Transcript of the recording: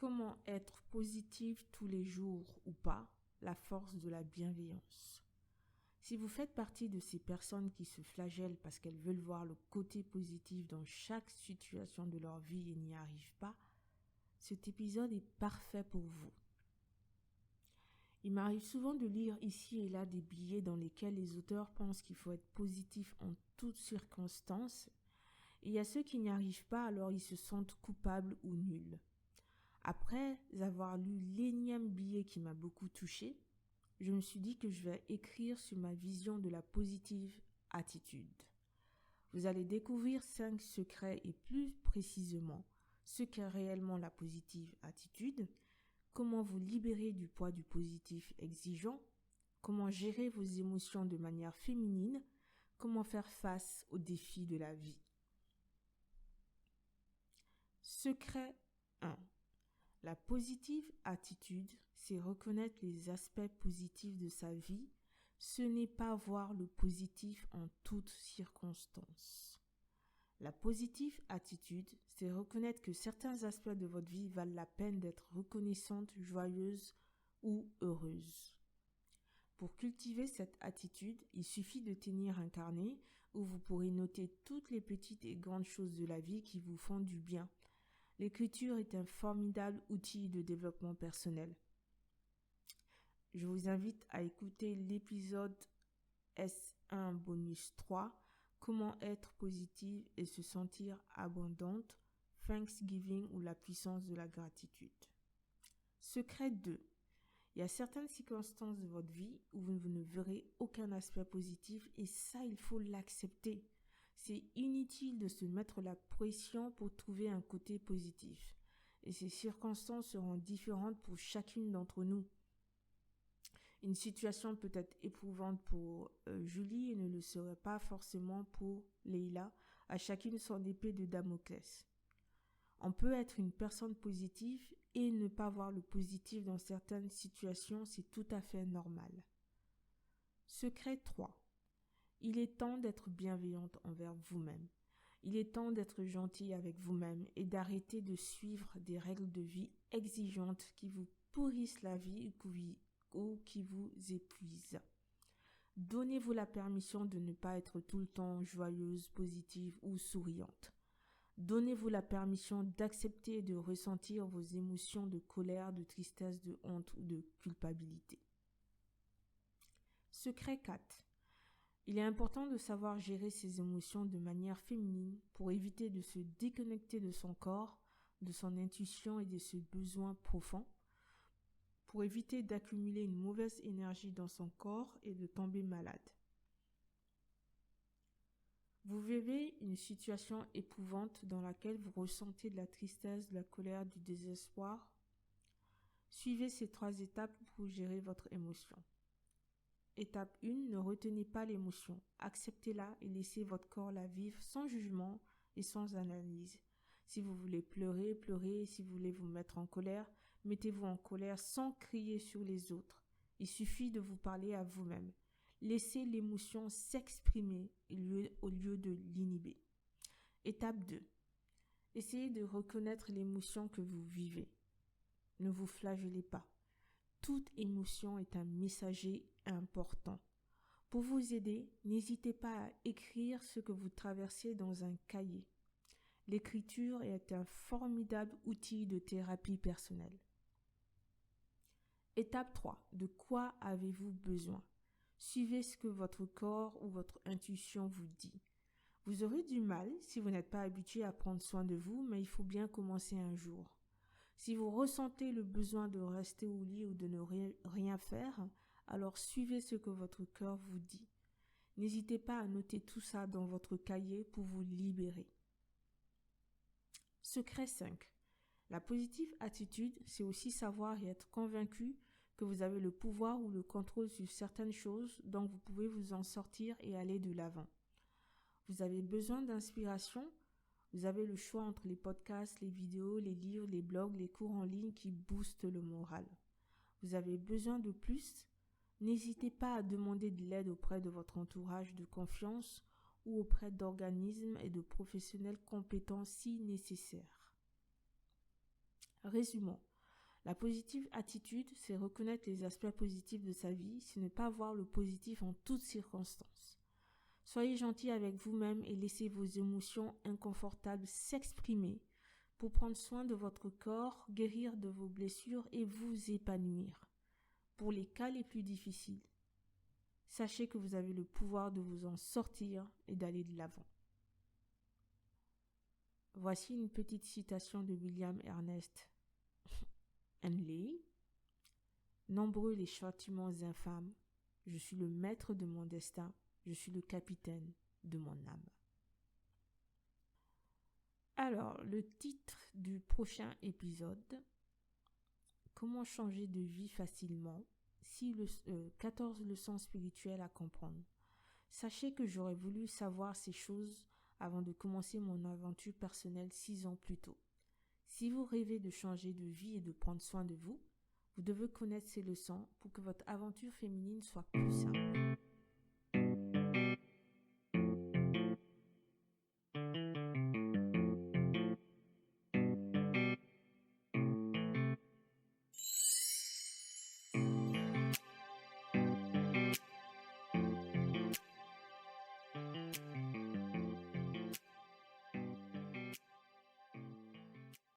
Comment être positif tous les jours ou pas? La force de la bienveillance. Si vous faites partie de ces personnes qui se flagellent parce qu'elles veulent voir le côté positif dans chaque situation de leur vie et n'y arrivent pas, cet épisode est parfait pour vous. Il m'arrive souvent de lire ici et là des billets dans lesquels les auteurs pensent qu'il faut être positif en toutes circonstances, et il y a ceux qui n'y arrivent pas, alors ils se sentent coupables ou nuls. Après avoir lu l'énième billet qui m'a beaucoup touchée, je me suis dit que je vais écrire sur ma vision de la positive attitude. Vous allez découvrir 5 secrets et plus précisément ce qu'est réellement la positive attitude, comment vous libérer du poids du positif exigeant, comment gérer vos émotions de manière féminine, comment faire face aux défis de la vie. Secret 1. La positive attitude, c'est reconnaître les aspects positifs de sa vie. Ce n'est pas voir le positif en toutes circonstances. La positive attitude, c'est reconnaître que certains aspects de votre vie valent la peine d'être reconnaissante, joyeuse ou heureuse. Pour cultiver cette attitude, il suffit de tenir un carnet où vous pourrez noter toutes les petites et grandes choses de la vie qui vous font du bien. L'écriture est un formidable outil de développement personnel. Je vous invite à écouter l'épisode S1 bonus 3, comment être positive et se sentir abondante, Thanksgiving ou la puissance de la gratitude. Secret 2. Il y a certaines circonstances de votre vie où vous ne verrez aucun aspect positif et ça, il faut l'accepter. C'est inutile de se mettre la pression pour trouver un côté positif. Et ces circonstances seront différentes pour chacune d'entre nous. Une situation peut être éprouvante pour Julie et ne le serait pas forcément pour Leila, à chacune son épée de Damoclès. On peut être une personne positive et ne pas voir le positif dans certaines situations, c'est tout à fait normal. Secret 3. Il est temps d'être bienveillante envers vous-même. Il est temps d'être gentil avec vous-même et d'arrêter de suivre des règles de vie exigeantes qui vous pourrissent la vie ou qui vous épuisent. Donnez-vous la permission de ne pas être tout le temps joyeuse, positive ou souriante. Donnez-vous la permission d'accepter et de ressentir vos émotions de colère, de tristesse, de honte ou de culpabilité. Secret 4. Il est important de savoir gérer ses émotions de manière féminine pour éviter de se déconnecter de son corps, de son intuition et de ses besoins profonds, pour éviter d'accumuler une mauvaise énergie dans son corps et de tomber malade. Vous vivez une situation éprouvante dans laquelle vous ressentez de la tristesse, de la colère, du désespoir. Suivez ces 3 étapes pour gérer votre émotion. Étape 1, ne retenez pas l'émotion. Acceptez-la et laissez votre corps la vivre sans jugement et sans analyse. Si vous voulez pleurer, pleurez. Si vous voulez vous mettre en colère, mettez-vous en colère sans crier sur les autres. Il suffit de vous parler à vous-même. Laissez l'émotion s'exprimer au lieu de l'inhiber. Étape 2. Essayez de reconnaître l'émotion que vous vivez. Ne vous flagellez pas. Toute émotion est un messager important. Pour vous aider, n'hésitez pas à écrire ce que vous traversez dans un cahier. L'écriture est un formidable outil de thérapie personnelle. Étape 3. De quoi avez-vous besoin? Suivez ce que votre corps ou votre intuition vous dit. Vous aurez du mal si vous n'êtes pas habitué à prendre soin de vous, mais il faut bien commencer un jour. Si vous ressentez le besoin de rester au lit ou de ne rien faire, alors suivez ce que votre cœur vous dit. N'hésitez pas à noter tout ça dans votre cahier pour vous libérer. Secret 5. La positive attitude, c'est aussi savoir et être convaincu que vous avez le pouvoir ou le contrôle sur certaines choses, donc vous pouvez vous en sortir et aller de l'avant. Vous avez besoin d'inspiration? Vous avez le choix entre les podcasts, les vidéos, les livres, les blogs, les cours en ligne qui boostent le moral. Vous avez besoin de plus? N'hésitez pas à demander de l'aide auprès de votre entourage de confiance ou auprès d'organismes et de professionnels compétents si nécessaire. Résumons. La positive attitude, c'est reconnaître les aspects positifs de sa vie, c'est ne pas voir le positif en toutes circonstances. Soyez gentil avec vous-même et laissez vos émotions inconfortables s'exprimer pour prendre soin de votre corps, guérir de vos blessures et vous épanouir. Pour les cas les plus difficiles, sachez que vous avez le pouvoir de vous en sortir et d'aller de l'avant. Voici une petite citation de William Ernest Henley. Nombreux les châtiments infâmes, je suis le maître de mon destin, je suis le capitaine de mon âme. Alors, le titre du prochain épisode, comment changer de vie facilement, 14 leçons spirituelles à comprendre. Sachez que j'aurais voulu savoir ces choses avant de commencer mon aventure personnelle 6 ans plus tôt. Si vous rêvez de changer de vie et de prendre soin de vous, vous devez connaître ces leçons pour que votre aventure féminine soit plus simple.